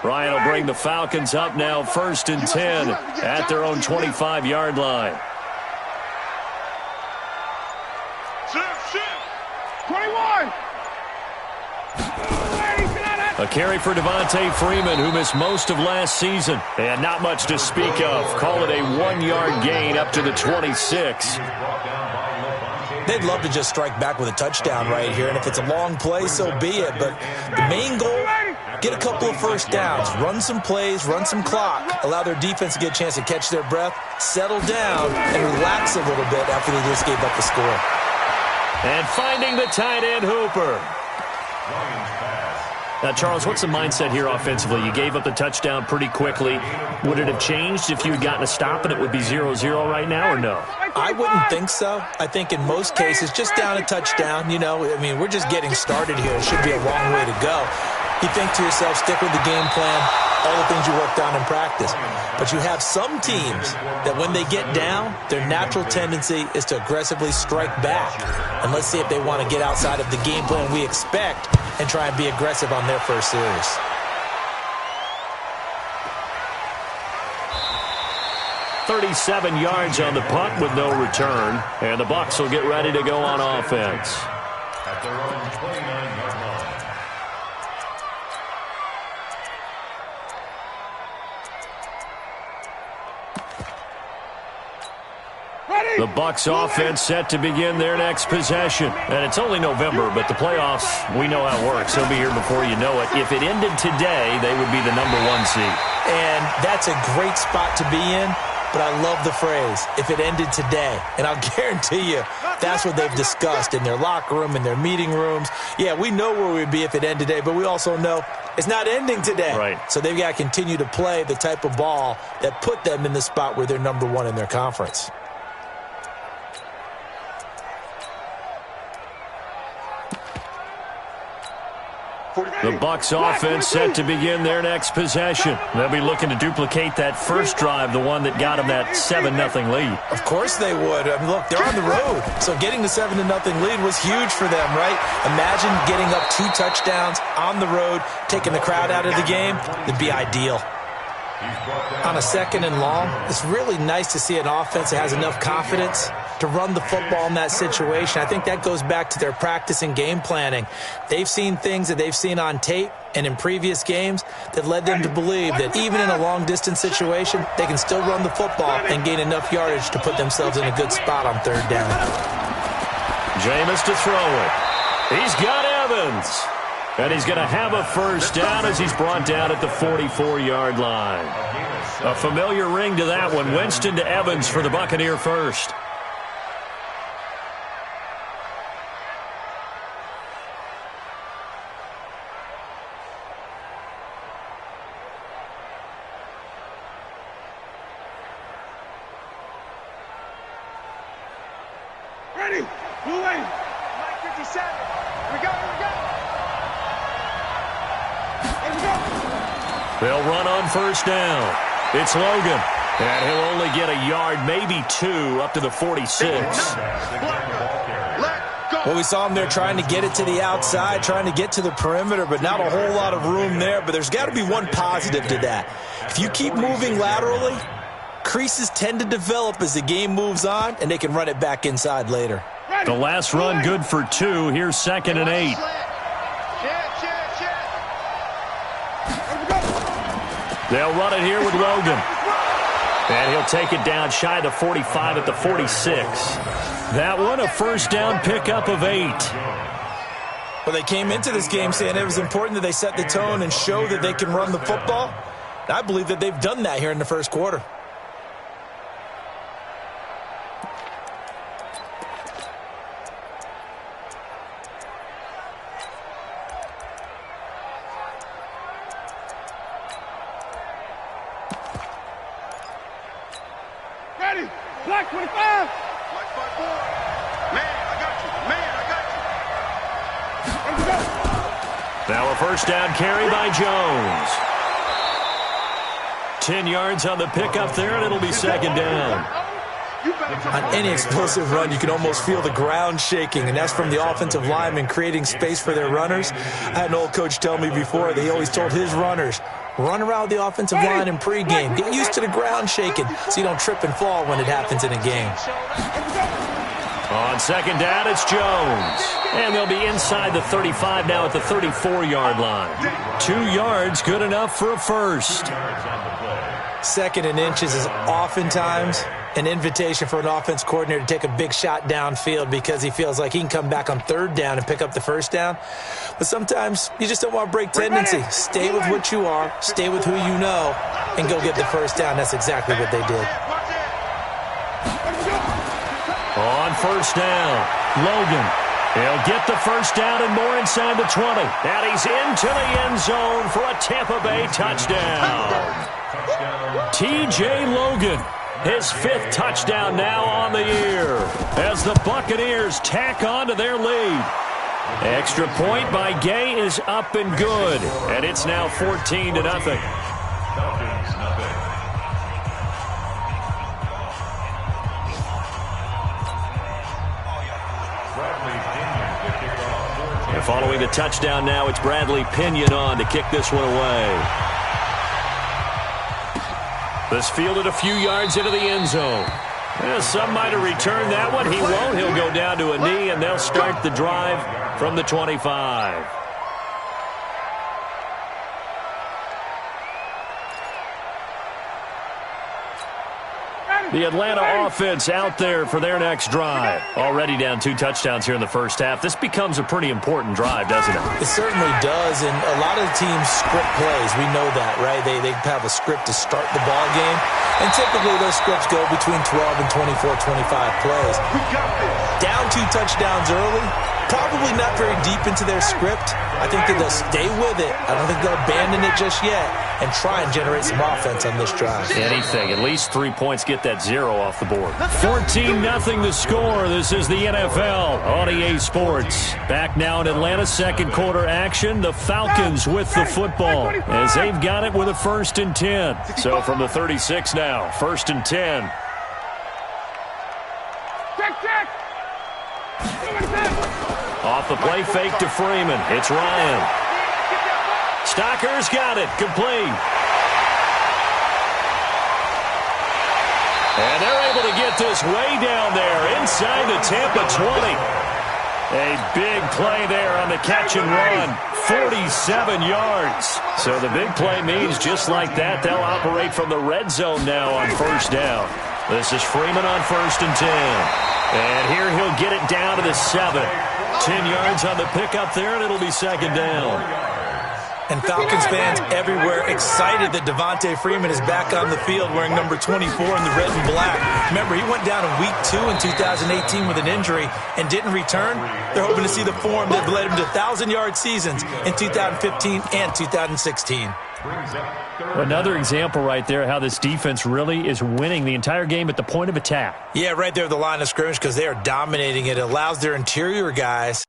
Ryan will bring the Falcons up now 1st and 10 at their own 25-yard line. 21. A carry for Devontae Freeman, who missed most of last season. And not much to speak of. Call it a 1-yard gain up to the 26. They'd love to just strike back with a touchdown right here, and if it's a long play, so be it. But the main goal, get a couple of first downs, run some plays, run some clock, allow their defense to get a chance to catch their breath, settle down, and relax a little bit after they just gave up the score. And finding the tight end, Hooper. Now, Charles, what's the mindset here offensively? You gave up the touchdown pretty quickly. Would it have changed if you had gotten a stop and it would be 0-0 right now, or no? I wouldn't think so. I think in most cases, just down a touchdown, you know, I mean, we're just getting started here. It should be a long way to go. You think to yourself, stick with the game plan, all the things you worked on in practice. But you have some teams that when they get down, their natural tendency is to aggressively strike back. And let's see if they want to get outside of the game plan we expect and try and be aggressive on their first series. "37 yards on the punt with no return. And the Bucs will get ready to go on offense. At their own 29-yard line. The Bucs offense set to begin their next possession. And it's only November, but the playoffs, we know how it works. They'll be here before you know it. If it ended today, they would be the #1 seed. And that's a great spot to be in, but I love the phrase, if it ended today. And I'll guarantee you, that's what they've discussed in their locker room, in their meeting rooms. Yeah, we know where we'd be if it ended today, but we also know it's not ending today. Right. So they've got to continue to play the type of ball that put them in the spot where they're #1 in their conference. The Bucs offense set to begin their next possession. They'll be looking to duplicate that first drive, the one that got them that 7-0 lead. Of course they would. I mean, look, they're on the road. So getting the 7-0 lead was huge for them, right? Imagine getting up 2 touchdowns on the road, taking the crowd out of the game. It'd be ideal. On a 2nd and long, it's really nice to see an offense that has enough confidence to run the football in that situation. I think that goes back to their practice and game planning. They've seen things that they've seen on tape and in previous games that led them to believe that even in a long-distance situation, they can still run the football and gain enough yardage to put themselves in a good spot on 3rd down. Jameis to throw it. He's got Evans. And he's going to have a first down as he's brought down at the 44-yard line. A familiar ring to that one. Winston to Evans for the Buccaneer first. Ready. Blue lane. 57. We go. They'll run on first down. It's Logan. And he'll only get a yard, maybe 2, up to the 46. Well, we saw him there trying to get it to the outside, trying to get to the perimeter, but not a whole lot of room there. But there's got to be one positive to that. If you keep moving laterally, creases tend to develop as the game moves on, and they can run it back inside later. The last run good for 2. Here's 2nd and 8. They'll run it here with Logan. And he'll take it down shy of the 45 at the 46. That one, a first down pickup of 8. Well, they came into this game saying it was important that they set the tone and show that they can run the football. And I believe that they've done that here in the first quarter. Black 25. Black 54. Man, I got you. Now a first down carry by Jones. 10 yards on the pickup there, and it'll be 2nd down. On any explosive run, you can almost feel the ground shaking, and that's from the offensive linemen creating space for their runners. I had an old coach tell me before that he always told his runners, Run around the offensive line in pregame. Get used to the ground shaking so you don't trip and fall when it happens in a game. On second down, it's Jones. And they'll be inside the 35 now at the 34-yard line. 2 yards, good enough for a first. Second and inches is oftentimes an invitation for an offense coordinator to take a big shot downfield because he feels like he can come back on third down and pick up the first down. But sometimes you just don't want to break tendency. Stay with what you are, stay with who you know, and go get the first down. That's exactly what they did. On first down, Logan. He'll get the first down and more inside the 20. And he's into the end zone for a Tampa Bay touchdown. T.J. Logan, his 5th touchdown now on the year as the Buccaneers tack on to their lead. Extra point by Gay is up and good, and it's now 14-0. And following the touchdown now, it's Bradley Pinion on to kick this one away. This fielded a few yards into the end zone. Some might have returned that one. He won't. He'll go down to a knee, and they'll start the drive from the 25. The Atlanta offense out there for their next drive. Already down 2 touchdowns here in the first half. This becomes a pretty important drive, doesn't it? It certainly does, and a lot of the teams script plays. We know that, right? They have a script to start the ball game, and typically those scripts go between 12 and 24, 25 plays. Down 2 touchdowns early, probably not very deep into their script. I think that they'll stay with it. I don't think they'll abandon it just yet and try and generate some offense on this drive. Anything. At least 3 points. Get that 0 off the board. 14-0 the score. This is the NFL on EA Sports. Back now in Atlanta's second quarter action. The Falcons with the football as they've got it with a 1st and 10. So from the 36 now, 1st and 10. Check. Off the play fake to Freeman. It's Ryan. Stocker's got it. Complete. And they're able to get this way down there inside the Tampa 20. A big play there on the catch and run. 47 yards. So the big play means just like that, they'll operate from the red zone now on first down. This is Freeman on 1st and 10. And here he'll get it down to the 7. 10 yards on the pickup there, and it'll be 2nd down. And Falcons fans everywhere excited that Devontae Freeman is back on the field wearing number 24 in the red and black. Remember, he went down in week 2 in 2018 with an injury and didn't return. They're hoping to see the form that led him to 1,000-yard seasons in 2015 and 2016. Another example right there how this defense really is winning the entire game at the point of attack. Yeah, right there at the line of scrimmage because they are dominating it. It allows their interior guys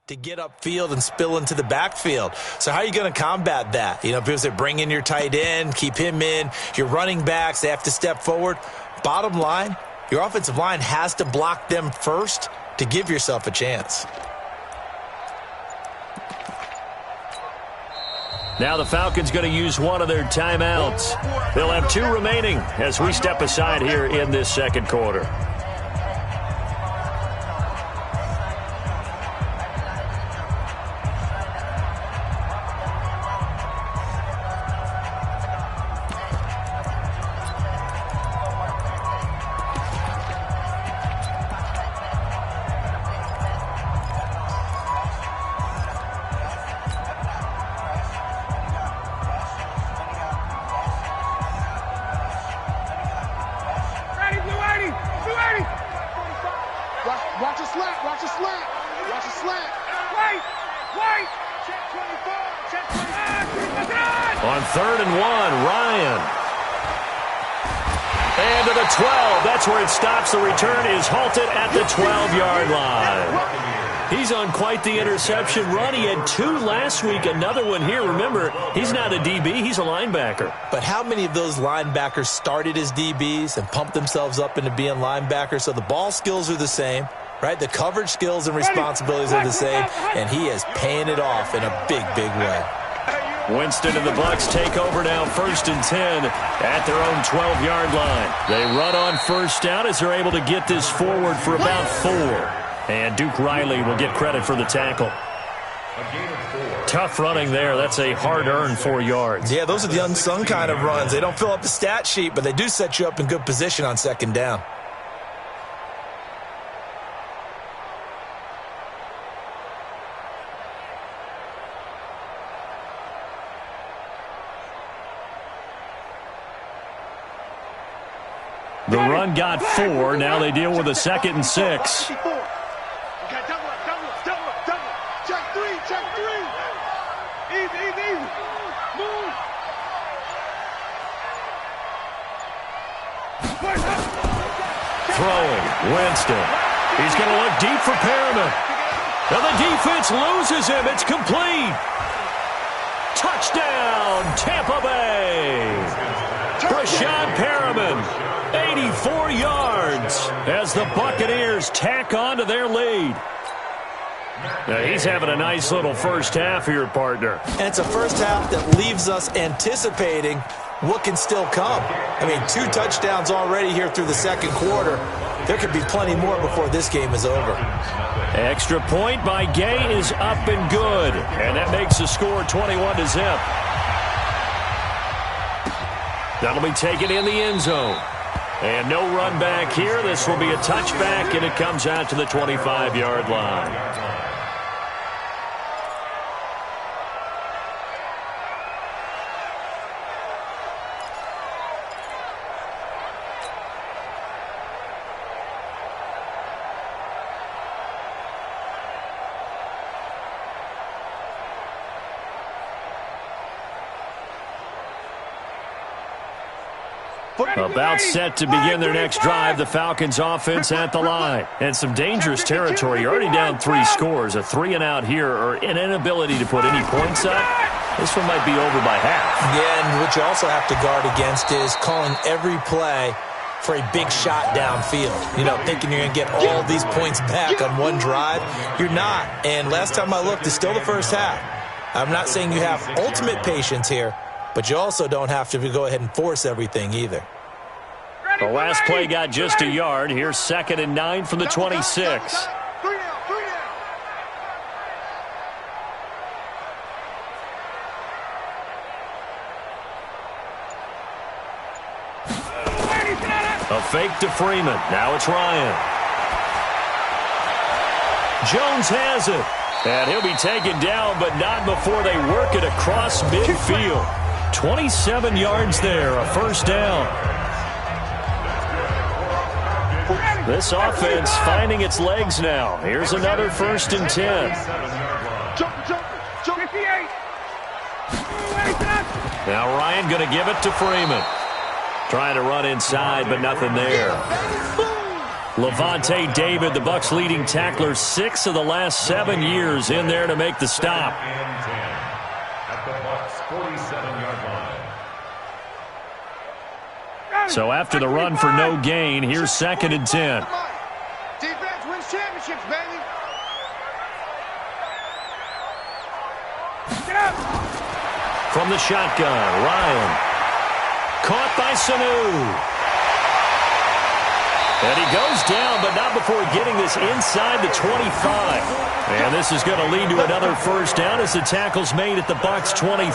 to get upfield and spill into the backfield. So how are you going to combat that? You know, people say bring in your tight end, keep him in. Your running backs, they have to step forward. Bottom line, your offensive line has to block them first to give yourself a chance. Now the Falcons going to use one of their timeouts. They'll have 2 remaining as we step aside here in this second quarter. Watch a slant. Watch a slant. Watch a slant. Wait. Check 24. Check 25. On 3rd and 1, Ryan. And to the 12. That's where it stops. The return is halted at the 12-yard line. He's on quite the interception run. He had 2 last week, another one here. Remember, he's not a DB, he's a linebacker. But how many of those linebackers started as DBs and pumped themselves up into being linebackers? So the ball skills are the same, right? The coverage skills and responsibilities are the same, and he is paying it off in a big, big way. Winston and the Bucs take over now, 1st and 10 at their own 12-yard line. They run on 1st down as they're able to get this forward for about 4. And Duke Riley will get credit for the tackle. Tough running there. That's a hard-earned 4 yards. Yeah, those are the unsung kind of runs. They don't fill up the stat sheet, but they do set you up in good position on 2nd down. The run got 4. Now they deal with a 2nd and 6. Throwing, Winston. He's going to look deep for Perriman. Now the defense loses him. It's complete. Touchdown, Tampa Bay. Brashad Perriman, 84 yards as the Buccaneers tack on to their lead. Now he's having a nice little first half here, partner. And it's a first half that leaves us anticipating what can still come. I mean, 2 touchdowns already here through the 2nd quarter. There could be plenty more before this game is over. Extra point by Gay is up and good. And that makes the score 21-0. That'll be taken in the end zone. And no run back here. This will be a touchback, and it comes out to the 25-yard line. About set to begin their next drive, the Falcons offense at the line. And some dangerous territory. You're already down 3 scores. A 3-and-out here or an inability to put any points up. This one might be over by half. Yeah, and what you also have to guard against is calling every play for a big shot downfield. You know, thinking you're going to get all these points back on one drive. You're not. And last time I looked, it's still the first half. I'm not saying you have ultimate patience here, but you also don't have to go ahead and force everything either. The last play got just a yard. Here's 2nd and 9 from the 26. A fake to Freeman. Now it's Ryan. Jones has it. And he'll be taken down, but not before they work it across midfield. 27 yards there, a 1st down. This offense finding its legs now. Here's another 1st and 10. Now Ryan going to give it to Freeman. Trying to run inside, but nothing there. Levante David, the Bucs' leading tackler, 6 of the last 7 years in there to make the stop. So after the run for no gain, here's 2nd and 10. Defense wins championships, baby. Get up. From the shotgun, Ryan. Caught by Sanu. And he goes down, but not before getting this inside the 25. And this is going to lead to another first down as the tackle's made at the Bucs 23.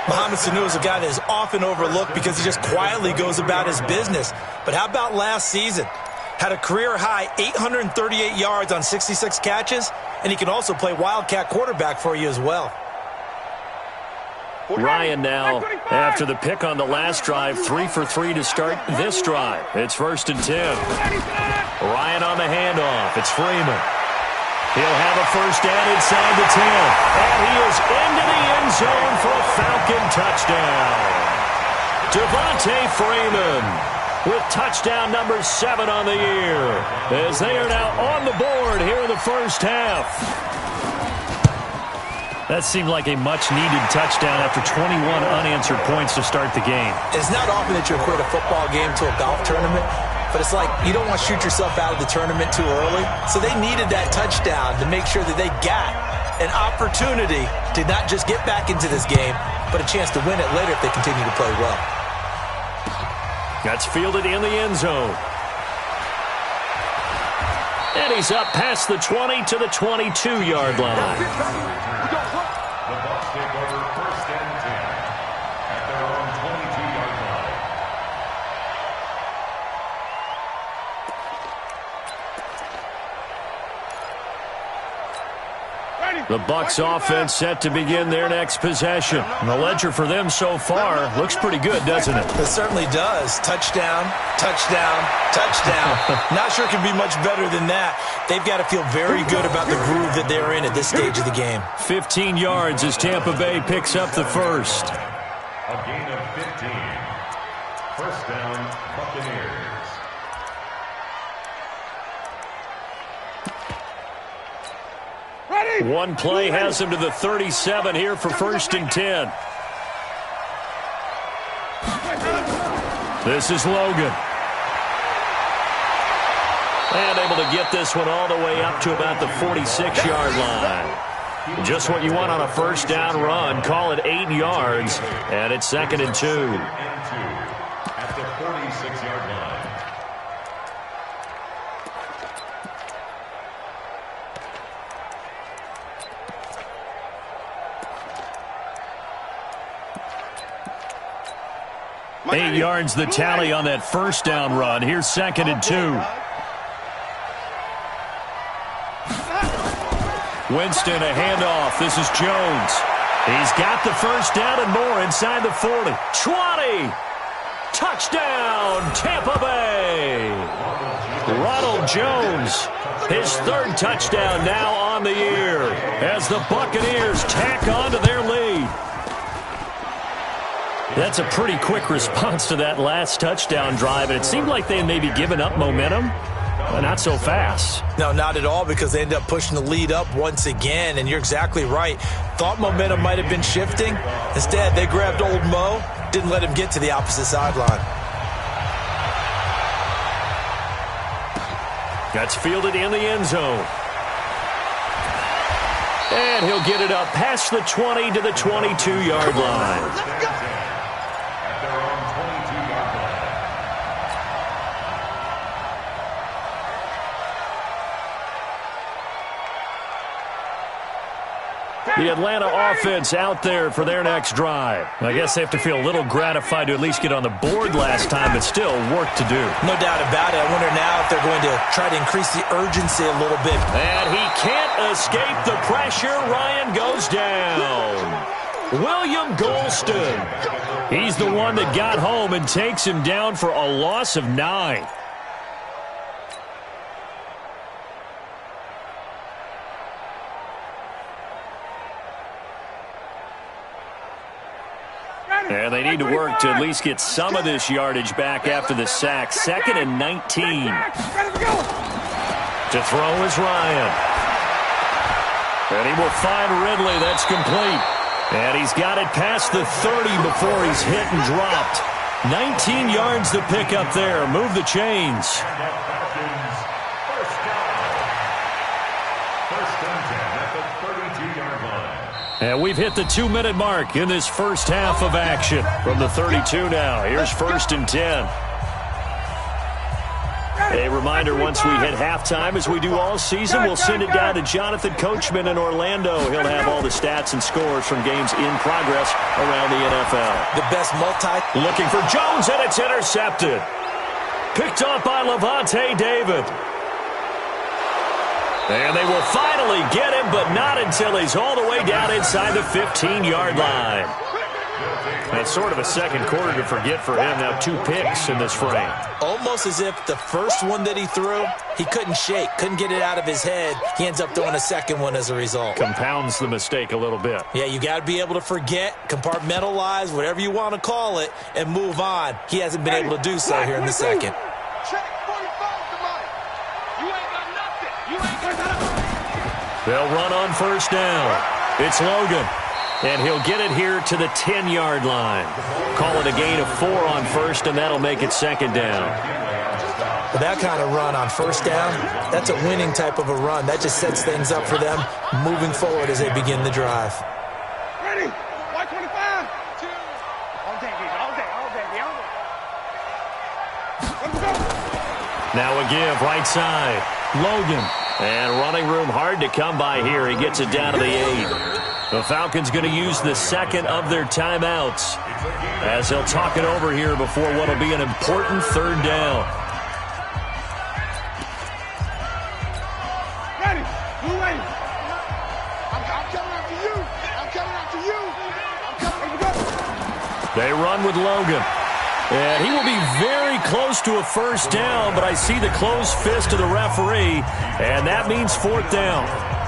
Mohamed Sanu is a guy that is often overlooked because he just quietly goes about his business. But how about last season? Had a career-high 838 yards on 66 catches, and he can also play Wildcat quarterback for you as well. Ryan now, after the pick on the last drive, 3 for 3 to start this drive. It's 1st and 10. Ryan on the handoff. It's Freeman. He'll have a first down inside the 10. And he is into the end zone for a Falcon touchdown. Devontae Freeman with touchdown number 7 on the year, as they are now on the board here in the first half. That seemed like a much-needed touchdown after 21 unanswered points to start the game. It's not often that you equate a football game to a golf tournament, but it's like you don't want to shoot yourself out of the tournament too early. So they needed that touchdown to make sure that they got an opportunity to not just get back into this game, but a chance to win it later if they continue to play well. That's fielded in the end zone. And he's up past the 20 to the 22-yard line. The Bucs take over 1st and 10 at their own 22-yard line. The Bucs offense set to begin their next possession. And the ledger for them so far looks pretty good, doesn't it? It certainly does. Touchdown, touchdown, touchdown. Not sure it can be much better than that. They've got to feel very good about the groove that they're in at this stage of the game. 15 yards as Tampa Bay picks up the first. A gain of 15. First down, Buccaneers. One play has him to the 37 here for 1st and 10. This is Logan. And able to get this one all the way up to about the 46-yard line. Just what you want on a first down run. Call it 8 yards, and it's 2nd and 2. At the 46-yard line. Eight yards the tally on that first down run. Here's 2nd and 2. Winston, a handoff. This is Jones. He's got the first down and more inside the 40. 20. Touchdown, Tampa Bay. Ronald Jones, his 3rd touchdown now on the year as the Buccaneers tack on to their lead. That's a pretty quick response to that last touchdown drive, and it seemed like they may be giving up momentum, but not so fast. No, not at all, because they ended up pushing the lead up once again, and you're exactly right. Thought momentum might have been shifting. Instead, they grabbed old Mo, didn't let him get to the opposite sideline. That's fielded in the end zone. And he'll get it up past the 20 to the 22-yard line. The Atlanta offense out there for their next drive. I guess they have to feel a little gratified to at least get on the board last time, but still work to do. No doubt about it. I wonder now if they're going to try to increase the urgency a little bit. And he can't escape the pressure. Ryan goes down. William Golston. He's the one that got home and takes him down for a loss of 9. And they need to work to at least get some of this yardage back after the sack. 2nd and 19. To throw is Ryan. And he will find Ridley. That's complete. And he's got it past the 30 before he's hit and dropped. 19 yards to pick up there. Move the chains. And we've hit the 2-minute mark in this first half of action. From the 32 now, here's 1st and 10. A reminder, once we hit halftime, as we do all season, we'll send it down to Jonathan Coachman in Orlando. He'll have all the stats and scores from games in progress around the NFL. The best Looking for Jones, and it's intercepted. Picked off by Levante David. And they will finally get him, but not until he's all the way down inside the 15-yard line. That's sort of a second quarter to forget for him. Now 2 picks in this frame. Almost as if the first one that he threw, he couldn't shake, couldn't get it out of his head. He ends up throwing a second one as a result. Compounds the mistake a little bit. Yeah, you got to be able to forget, compartmentalize, whatever you want to call it, and move on. He hasn't been able to do so here in the second. They'll run on 1st down. It's Logan. And he'll get it here to the 10-yard line. Call it a gain of 4 on 1st, and that'll make it 2nd down. With that kind of run on 1st down, that's a winning type of a run. That just sets things up for them moving forward as they begin the drive. Ready? 125. 2. All day. Now a give, right side. Logan. And running room hard to come by here. He gets it down to the 8. The Falcons going to use the second of their timeouts as he'll talk it over here before what will be an important 3rd down. Ready? Blue wave. I'm coming after you. They run with Logan. And he will be very close to a 1st down, but I see the closed fist of the referee, and that means 4th down.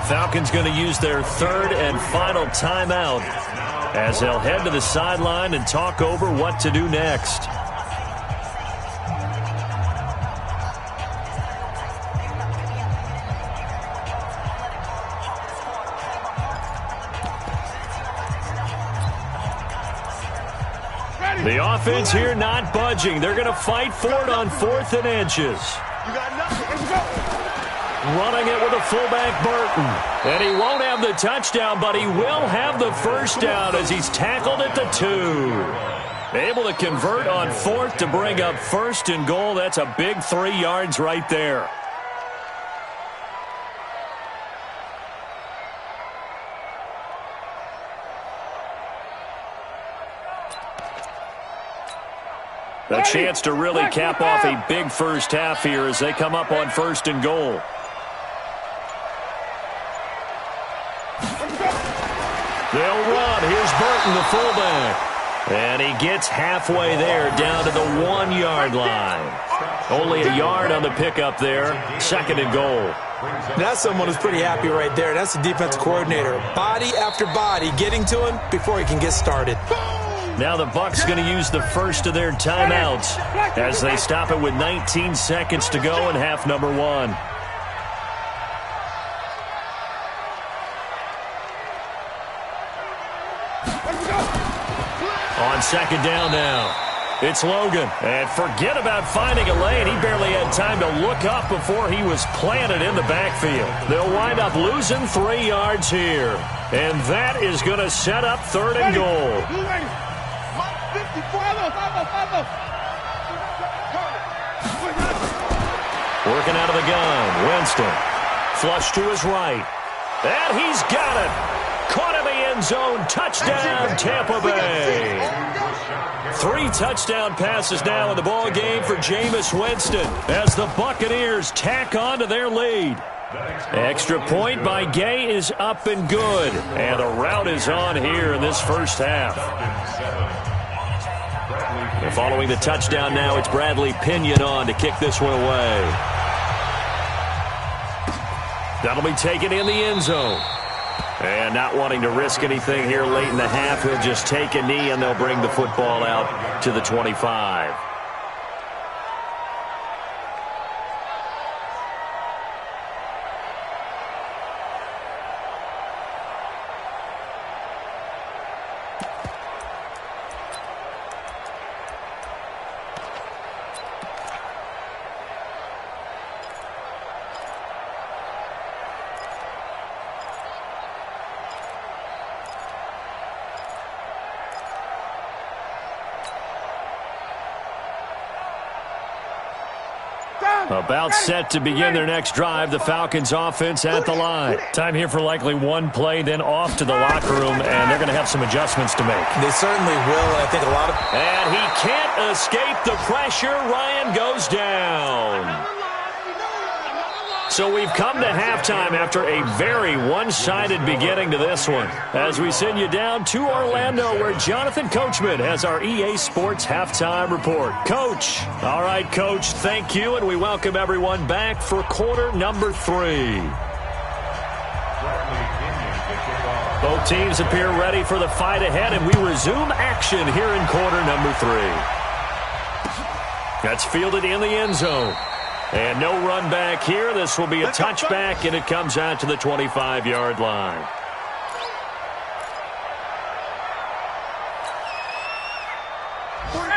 Falcons going to use their 3rd and final timeout as they'll head to the sideline and talk over what to do next. The offense here not budging. They're going to fight for it on 4th and inches. You got nothing. Let's go. Running it with a fullback, Burton. And he won't have the touchdown, but he will have the 1st down as he's tackled at the 2. Able to convert on 4th to bring up 1st and goal. That's a big 3 yards right there. A chance to really cap off a big first half here as they come up on 1st and goal. They'll run. Here's Burton, the fullback. And he gets halfway there down to the 1-yard line. Only a yard on the pickup there. 2nd and goal. That's someone who's pretty happy right there. That's the defensive coordinator. Body after body getting to him before he can get started. Now the Bucs going to use the first of their timeouts as they stop it with 19 seconds to go in half number 1. On 2nd down now. It's Logan. And forget about finding a lane. He barely had time to look up before he was planted in the backfield. They'll wind up losing 3 yards here. And that is going to set up 3rd and goal. Working out of the gun, Winston. Flush to his right. And he's got it. Caught in the end zone. Touchdown, Tampa Bay. 3 touchdown passes now in the ball game for Jameis Winston as the Buccaneers tack on to their lead. Extra point by Gay is up and good. And the route is on here in this first half. And following the touchdown now, it's Bradley Pinion on to kick this one away. That'll be taken in the end zone. And not wanting to risk anything here late in the half, he'll just take a knee and they'll bring the football out to the 25. About set to begin their next drive, the Falcons offense at the line. Time here for likely one play, then off to the locker room, and they're going to have some adjustments to make. They certainly will, and I think a lot of... And he can't escape the pressure. Ryan goes down. So we've come to halftime after a very one-sided beginning to this one. As we send you down to Orlando, where Jonathan Coachman has our EA Sports halftime report. Coach. All right, Coach, thank you, and we welcome everyone back for quarter number 3. Both teams appear ready for the fight ahead, and we resume action here in quarter number 3. That's fielded in the end zone. And no run back here. This will be a touchback, and it comes out to the 25-yard line.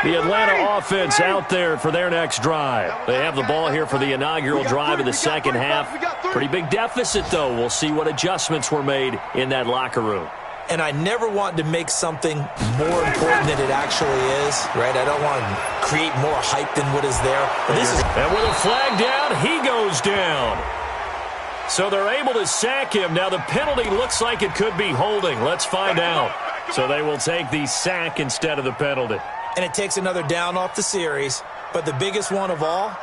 The Atlanta offense out there for their next drive. They have the ball here for the inaugural drive of the second half. Pretty big deficit, though. We'll see what adjustments were made in that locker room. And I never want to make something more important than it actually is, right? I don't want to create more hype than what is there. But this is... And with a flag down, he goes down. So they're able to sack him. Now the penalty looks like it could be holding. Let's find out. So they will take the sack instead of the penalty. And it takes another down off the series. But the biggest one of all,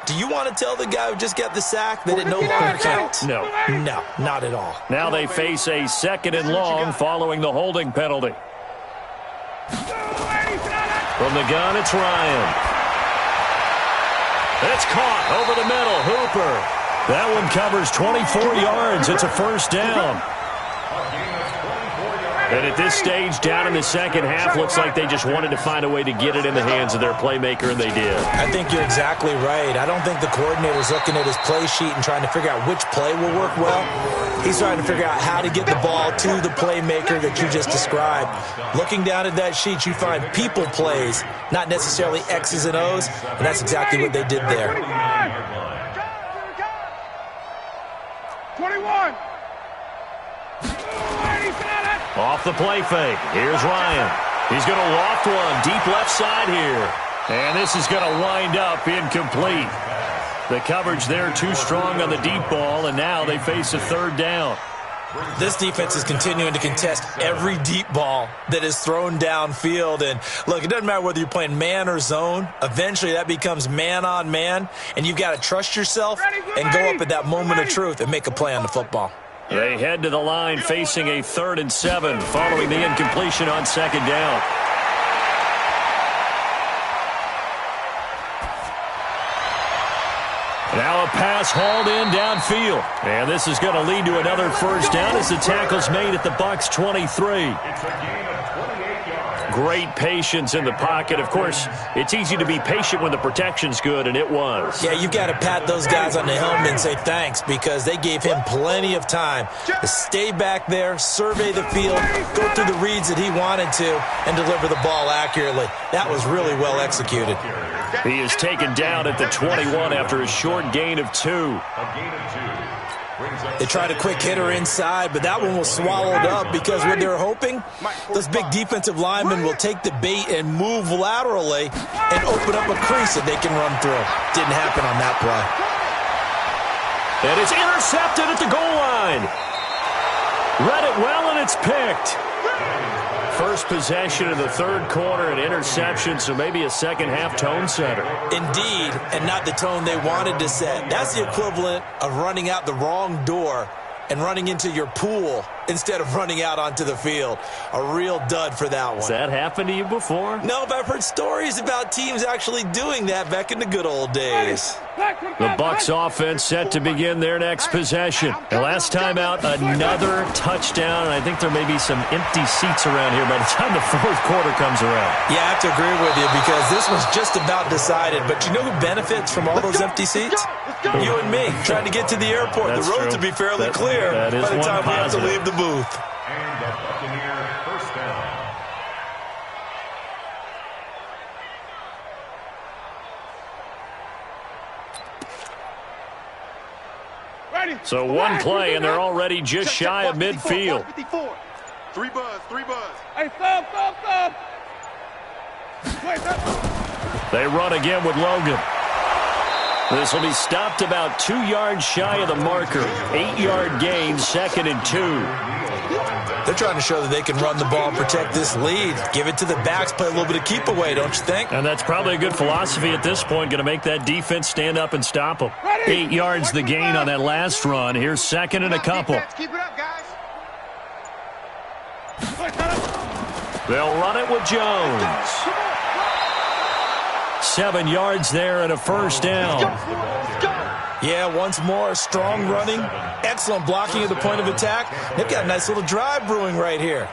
do you want to tell the guy who just got the sack that it no longer counts? No. No, not at all. Now they face a second and long following the holding penalty. From the gun, it's Ryan. It's caught over the middle. Hooper. That one covers 24 yards. It's a first down. And at this stage, down in the second half, looks like they just wanted to find a way to get it in the hands of their playmaker, and they did. I think you're exactly right. I don't think the coordinator's looking at his play sheet and trying to figure out which play will work well. He's trying to figure out how to get the ball to the playmaker that you just described. Looking down at that sheet, you find people plays, not necessarily X's and O's, and that's exactly what they did there. 21. Off the play fake. Here's Ryan. He's going to loft one deep left side here. And this is going to wind up incomplete. The coverage there too strong on the deep ball, and now they face a third down. This defense is continuing to contest every deep ball that is thrown downfield. And look, it doesn't matter whether you're playing man or zone. Eventually that becomes man on man, and you've got to trust yourself and go up at that moment of truth and make a play on the football. They head to the line facing a 3rd and 7 following the incompletion on second down. Now a pass hauled in downfield. And this is going to lead to another first down as the tackle's made at the Bucs 23. Great patience in the pocket. Of course, it's easy to be patient when the protection's good, and it was. Yeah, you've got to pat those guys on the helmet and say thanks, because they gave him plenty of time to stay back there, survey the field, go through the reads that he wanted to, and deliver the ball accurately. That was really well executed. He is taken down at the 21 after a short gain of 2. They tried a quick hitter inside, but that one was swallowed up because what they're hoping, those big defensive linemen will take the bait and move laterally and open up a crease that they can run through. Didn't happen on that play. And it's intercepted at the goal line. Read it well, and it's picked. First possession in the third quarter, an interception, so maybe a second-half tone setter. Indeed, and not the tone they wanted to set. That's the equivalent of running out the wrong door and running into your pool instead of running out onto the field. A real dud for that one. Has that happened to you before? No, but I've heard stories about teams actually doing that back in the good old days. The Bucs offense set to begin their next possession. And last time out, another touchdown, and I think there may be some empty seats around here by the time the fourth quarter comes around. Yeah, I have to agree with you, because this was just about decided. But you know who benefits from all those empty seats? You and me, trying to get to the airport. That's the roads true. will be fairly clear by the time we have to leave the booth. And the Buccaneer first down. So one play, and they're already just shy of midfield. 3 buzz. Hey, stop. They run again with Logan. This will be stopped about 2 yards shy of the marker. 8-yard gain, 2nd and 2. They're trying to show that they can run the ball and protect this lead. Give it to the backs, play a little bit of keep away, don't you think? And that's probably a good philosophy at this point. Going to make that defense stand up and stop them. 8 yards the gain on that last run. Here's 2nd and a couple. Keep it up, guys. They'll run it with Jones. 7 yards there and a first down. Yeah, once more, strong running, excellent blocking at the point of attack. They've got a nice little drive brewing right here.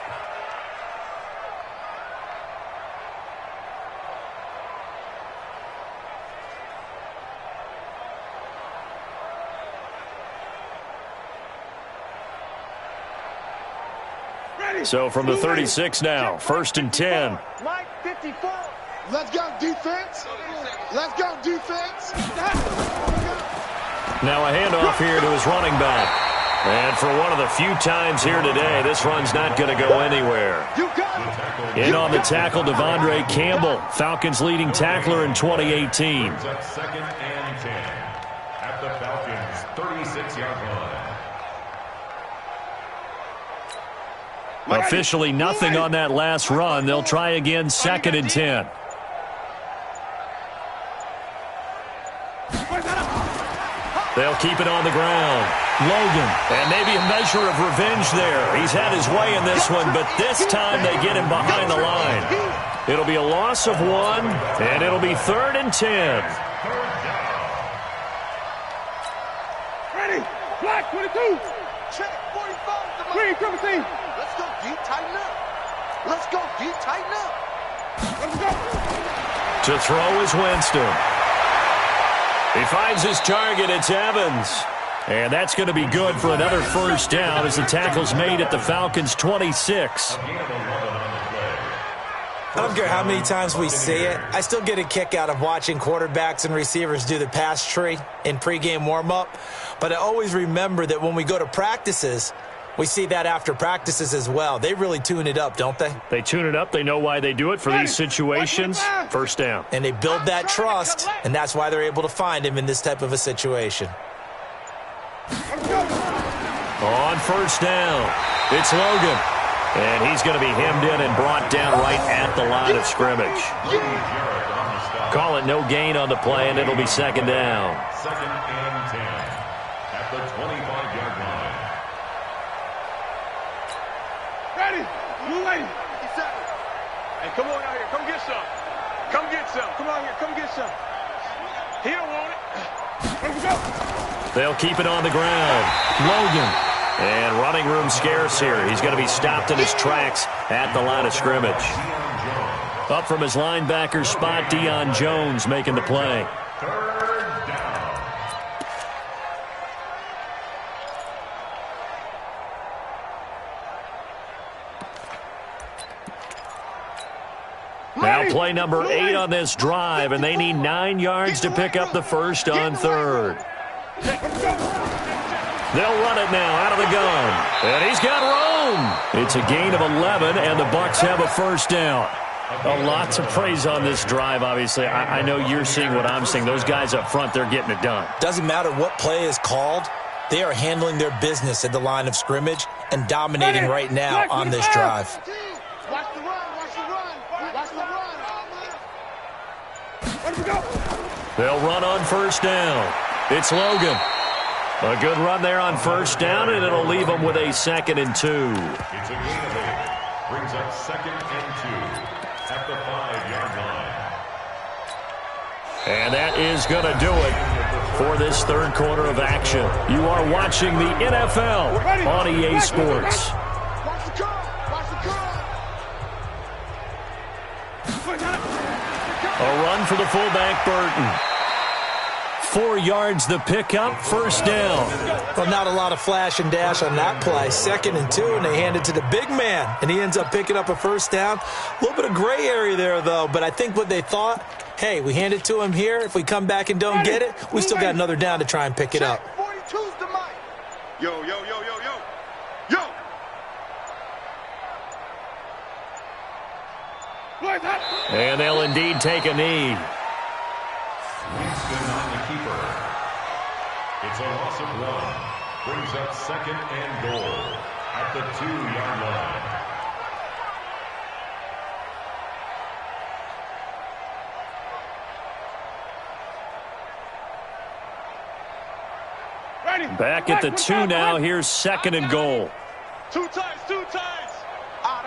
So from the 36 now, 1st and 10. Mike, 54. Let's go, defense. Let's go, defense. Now a handoff here to his running back. And for one of the few times here today, this run's not going to go anywhere. In on the tackle, Devondre Campbell, Falcons' leading tackler in 2018. 2nd and 10 at the Falcons' 36-yard line. Officially nothing on that last run. They'll try again, 2nd and 10. They'll keep it on the ground. Logan, and maybe a measure of revenge there. He's had his way in this one, but this time they get him behind the line. It'll be a loss of 1, and it'll be 3rd and 10. Ready. Black 22. Check 45. Green, triple team. Let's go deep, tighten up. Let's go deep, tighten up. Let's go. To throw is Winston. He finds his target. It's Evans. And that's going to be good for another first down as the tackle's made at the Falcons' 26. I don't care how many times we see it. I still get a kick out of watching quarterbacks and receivers do the pass tree in pregame warm-up. But I always remember that when we go to practices, we see that after practices as well. They really tune it up, don't they? They tune it up. They know why they do it for these situations. First down. And they build that trust, and that's why they're able to find him in this type of a situation. On first down, it's Logan. And he's going to be hemmed in and brought down right at the line of scrimmage. Call it no gain on the play, and it'll be 2nd down. 2nd and 10 at the 25-yard line. Ready. Blue lady. Hey, come on out here. Come get some. Come get some. Come on here. Come get some. He don't want it. Let's go. They'll keep it on the ground. Logan. And running room scarce here. He's going to be stopped in his tracks at the line of scrimmage. Up from his linebacker spot, Deion Jones making the play. 3rd down. Now play number 8 on this drive, and they need 9 yards to pick up the first on 3rd. They'll run it now out of the gun. And he's got room. It's a gain of 11, and the Bucs have a first down. A lot to praise on this drive, obviously. I know you're seeing what I'm seeing. Those guys up front, they're getting it done. Doesn't matter what play is called. They are handling their business at the line of scrimmage and dominating right now on this drive. Watch the run. Watch the run. Watch the run. Let's go. They'll run on first down. It's Logan. A good run there on first down, and it'll leave them with a 2nd and 2. It's a gain of 8. Brings up 2nd and 2 at the 5-yard line. And that is going to do it for this 3rd quarter of action. You are watching the NFL on EA Sports. Watch the car. Watch the car. A run for the fullback, Burton. 4 yards the pickup, first down. Well, not a lot of flash and dash on that play. 2nd and 2, and they hand it to the big man, and he ends up picking up a first down. A little bit of gray area there, though, but I think what they thought, hey, we hand it to him here. If we come back and don't get it, we still got another down to try and pick it up. 42's the mic. Yo, yo, yo, yo, yo. Yo. And they'll indeed take a knee. Winston on the keeper. It's a loss of 1. Brings up 2nd and goal at the 2-yard line. Back at the 2 now. Here's 2nd and goal. 2 times, 2 times. Odd.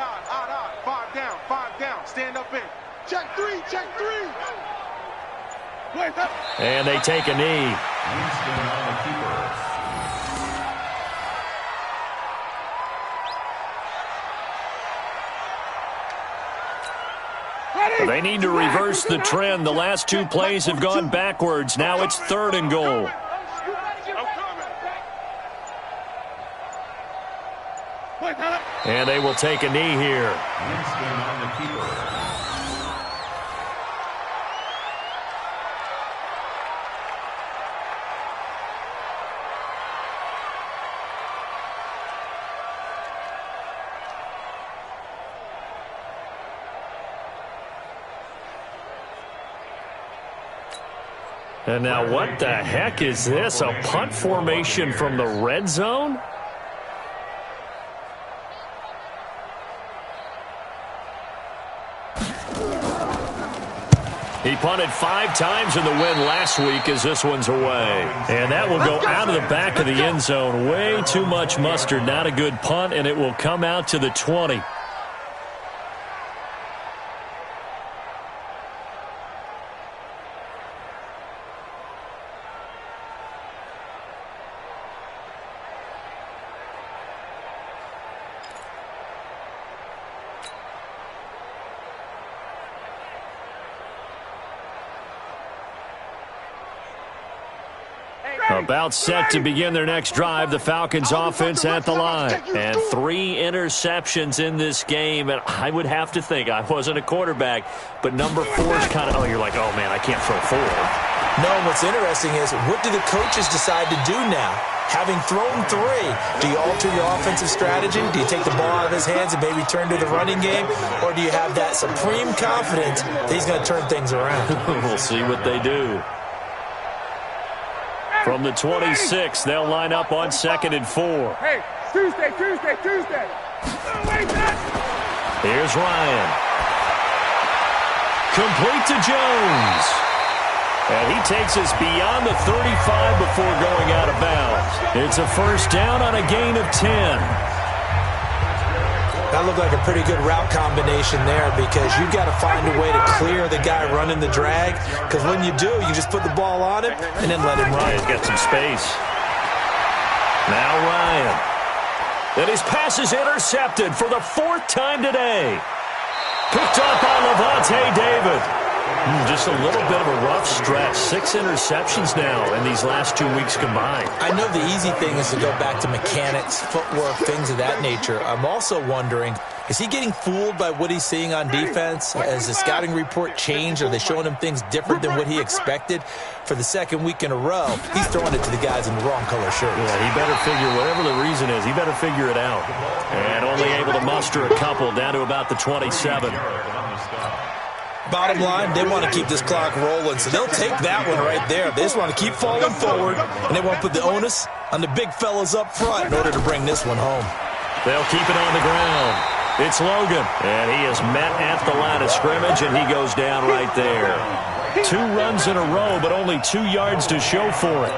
5 down. Stand up in. Check 3. And they take a knee. Winston on the keeper. They need to reverse the trend. The last 2 plays have gone backwards. Now it's 3rd and goal. And they will take a knee here. Winston on the keeper. And now what the heck is this? A punt formation from the red zone? He punted 5 times in the win last week as this one's away. And that will go out of the back of the end zone. Way too much mustard. Not a good punt, and it will come out to the 20. About set to begin their next drive. The Falcons offense at the line. And 3 interceptions in this game. And I would have to think, I wasn't a quarterback, but number 4 is kind of, you're like, oh, man, I can't throw 4. No, what's interesting is, what do the coaches decide to do now? Having thrown 3, do you alter your offensive strategy? Do you take the ball out of his hands and maybe turn to the running game? Or do you have that supreme confidence that he's going to turn things around? We'll see what they do. From the 26, they'll line up on 2nd and 4. Hey, Tuesday. Here's Ryan. Complete to Jones. And he takes us beyond the 35 before going out of bounds. It's a first down on a gain of 10. That looked like a pretty good route combination there, because you've got to find a way to clear the guy running the drag, because when you do, you just put the ball on him and then let him run. Yeah, he's got some space. Now Ryan. And his pass is intercepted for the 4th time today. Picked up by Levante David. Just a little bit of a rough stretch. 6 interceptions now in these last 2 weeks combined. I know the easy thing is to go back to mechanics, footwork, things of that nature. I'm also wondering, is he getting fooled by what he's seeing on defense? Has the scouting report changed? Are they showing him things different than what he expected? For the 2nd week in a row, he's throwing it to the guys in the wrong color shirts. Yeah, he better figure, whatever the reason is, he better figure it out. And only able to muster a couple down to about the 27. Bottom line, they want to keep this clock rolling, so they'll take that one right there. They just want to keep falling forward, and they want to put the onus on the big fellas up front in order to bring this one home. They'll keep it on the ground. It's Logan, and he is met at the line of scrimmage, and he goes down right there. 2 runs in a row, but only 2 yards to show for it.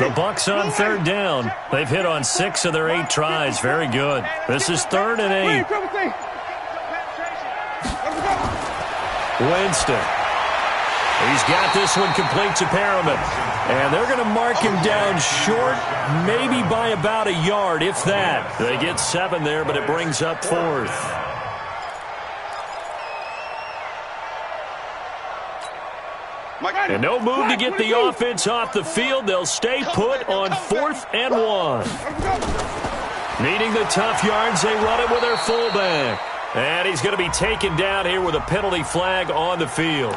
The Bucs on 3rd down. They've hit on 6 of their 8 tries. Very good. This is 3rd and 8. Winston. He's got this one complete to Perriman. And they're going to mark him down short, maybe by about a yard, if that. They get 7 there, but it brings up 4th. And no move to get the offense off the field. They'll stay put on 4th and 1. Needing the tough yards, they run it with their fullback. And he's going to be taken down here with a penalty flag on the field.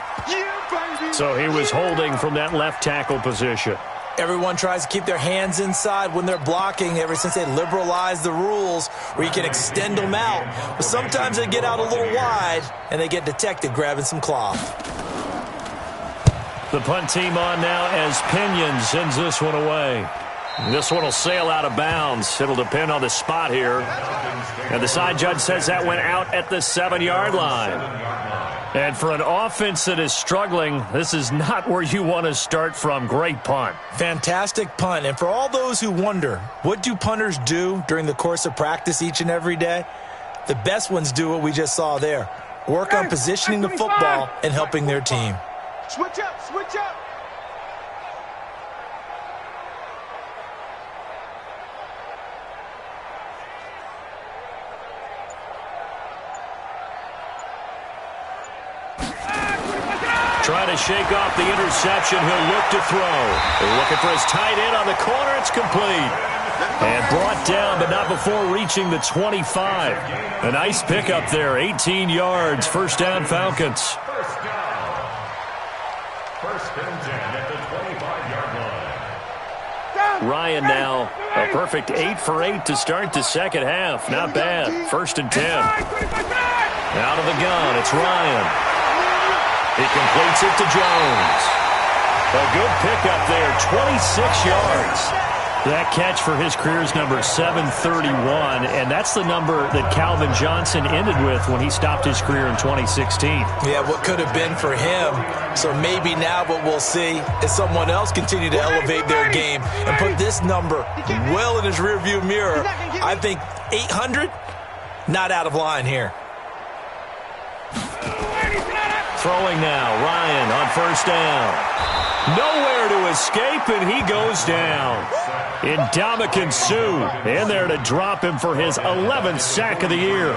So he was holding from that left tackle position. Everyone tries to keep their hands inside when they're blocking ever since they liberalized the rules where you can extend them out. But sometimes they get out a little wide and they get detected grabbing some cloth. The punt team on now as Pinion sends this one away. This one will sail out of bounds. It'll depend on the spot here. And the side judge says that went out at the 7-yard line. And for an offense that is struggling, this is not where you want to start from. Great punt. Fantastic punt. And for all those who wonder, what do punters do during the course of practice each and every day? The best ones do what we just saw there. Work on positioning the football and helping their team. Switch up, switch up. Trying to shake off the interception. He'll look to throw. They're looking for his tight end on the corner. It's complete. And brought down, but not before reaching the 25. A nice pickup there. 18 yards. First down, Falcons. First down. First and 10 at the 25-yard line. Ryan now a perfect 8 for 8 to start the second half. Not bad. First and 10. Out of the gun. It's Ryan. He completes it to Jones. A good pickup there, 26 yards. That catch for his career is number 731, and that's the number that Calvin Johnson ended with when he stopped his career in 2016. Yeah, what could have been for him. So maybe now what we'll see is someone else continue to elevate their game and put this number well in his rearview mirror. I think 800, not out of line here. Throwing now, Ryan on first down. Nowhere to escape, and he goes down. Ndamukong Suh in there to drop him for his 11th sack of the year.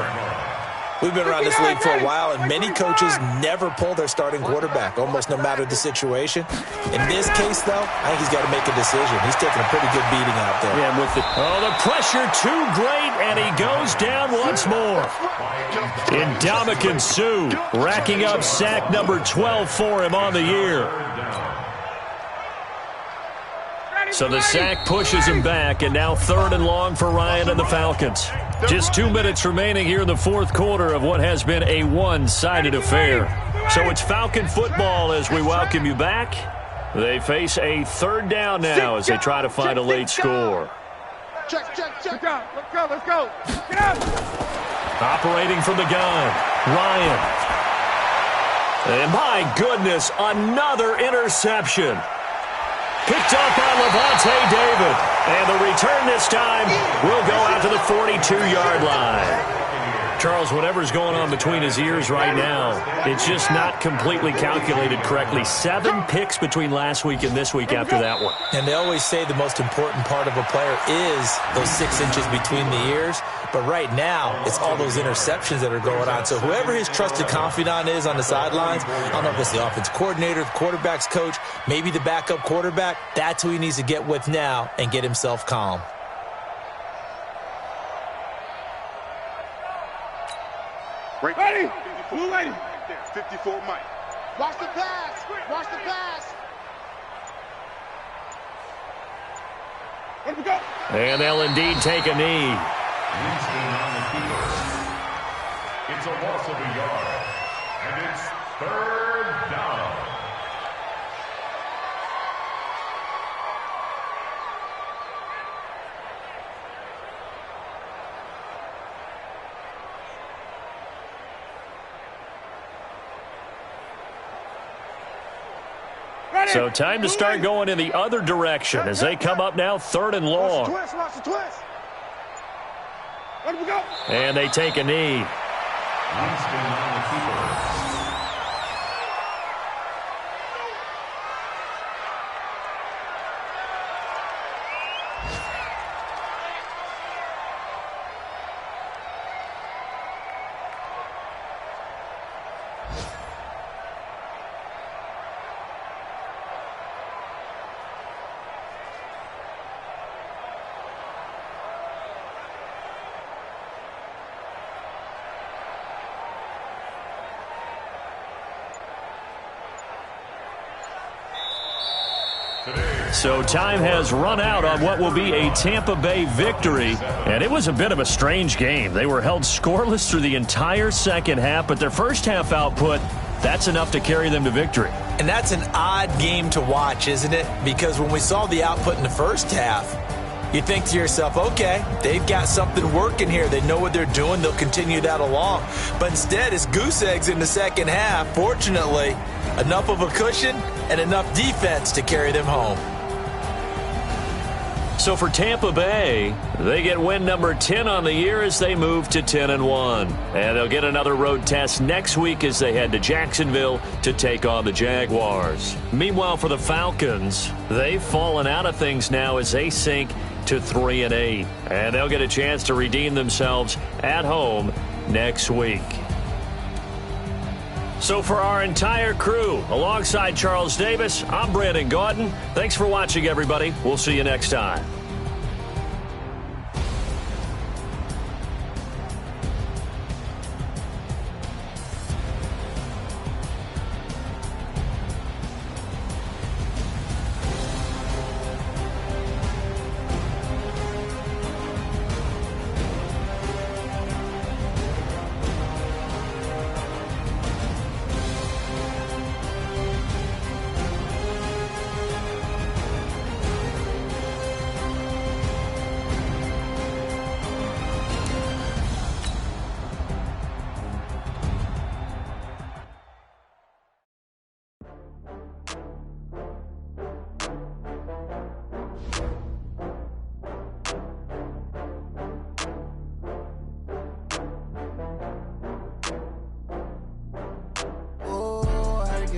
We've been around this league for a while, and many coaches never pull their starting quarterback, almost no matter the situation. In this case, though, I think he's got to make a decision. He's taking a pretty good beating out there. Yeah, with the pressure too great, and he goes down once more. Ndamukong Suh racking up sack number 12 for him on the year. So the sack pushes him back, and now 3rd and long for Ryan and the Falcons. Just 2 minutes remaining here in the fourth quarter of what has been a one-sided affair. So it's Falcon football as we welcome you back. They face a 3rd down now as they try to find a late score. Check. Let's go. Get up. Operating from the gun, Ryan. And my goodness, another interception. Picked up by Levante David. And the return this time will go out to the 42-yard line. Charles, whatever's going on between his ears right now, it's just not completely calculated correctly. 7 picks between last week and this week after that one. And they always say the most important part of a player is those 6 inches between the ears. But right now, it's all those interceptions that are going on. So whoever his trusted confidant is on the sidelines, I don't know if it's the offense coordinator, the quarterback's coach, maybe the backup quarterback, that's who he needs to get with now and get himself calm. Ready. Blue lady. 54 Mike. Watch the pass. Watch the pass. Let me go. And they'll indeed take a knee. Winston on the keeper. It's a loss of a yard. And it's 3rd down. So time to start going in the other direction as they come up now 3rd and long. Watch the twist. Let me go. And they take a knee. Winston on the keeper. So time has run out on what will be a Tampa Bay victory, and it was a bit of a strange game. They were held scoreless through the entire second half, but their first half output, that's enough to carry them to victory. And that's an odd game to watch, isn't it? Because when we saw the output in the first half, you think to yourself, okay, they've got something working here. They know what they're doing. They'll continue that along. But instead, it's goose eggs in the second half. Fortunately, enough of a cushion and enough defense to carry them home. So for Tampa Bay, they get win number 10 on the year as they move to 10-1. And they'll get another road test next week as they head to Jacksonville to take on the Jaguars. Meanwhile, for the Falcons, they've fallen out of things now as they sink to 3-8. And they'll get a chance to redeem themselves at home next week. So for our entire crew, alongside Charles Davis, I'm Brandon Gaudin. Thanks for watching, everybody. We'll see you next time.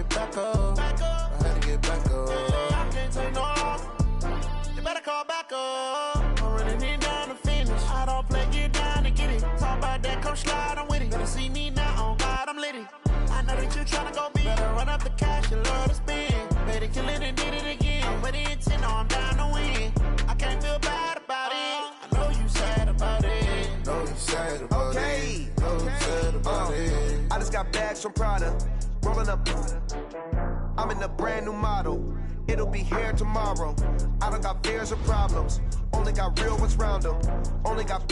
Back up. I had to get back up. I can't take no loss. You better call back up. I'm running it down to finish. I don't play, get down to get it. Talk about that, come slide, I'm with it. Better see me now, on God, I'm litty. I know that you tryna go big. Better run up the cash, you love to spend. Better kill it and did it again. I'm with the intent, no, I'm down to win. I can't feel bad about it. I know you sad about it. Know you sad about it. Know you sad about it. I just got bags from Prada. Rolling up, I'm in a brand new model. It'll be here tomorrow. I don't got fears or problems. Only got real ones round them. Only got.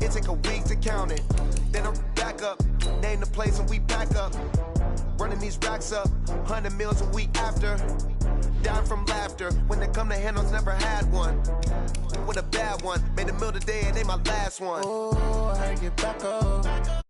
It take a week to count it. Then I'm back up. Name the place and we pack up. Running these racks up. 100 meals a week after. Down from laughter. When they come to handles, never had one. With a bad one. Made a meal today and they my last one. Oh, I had to get back up.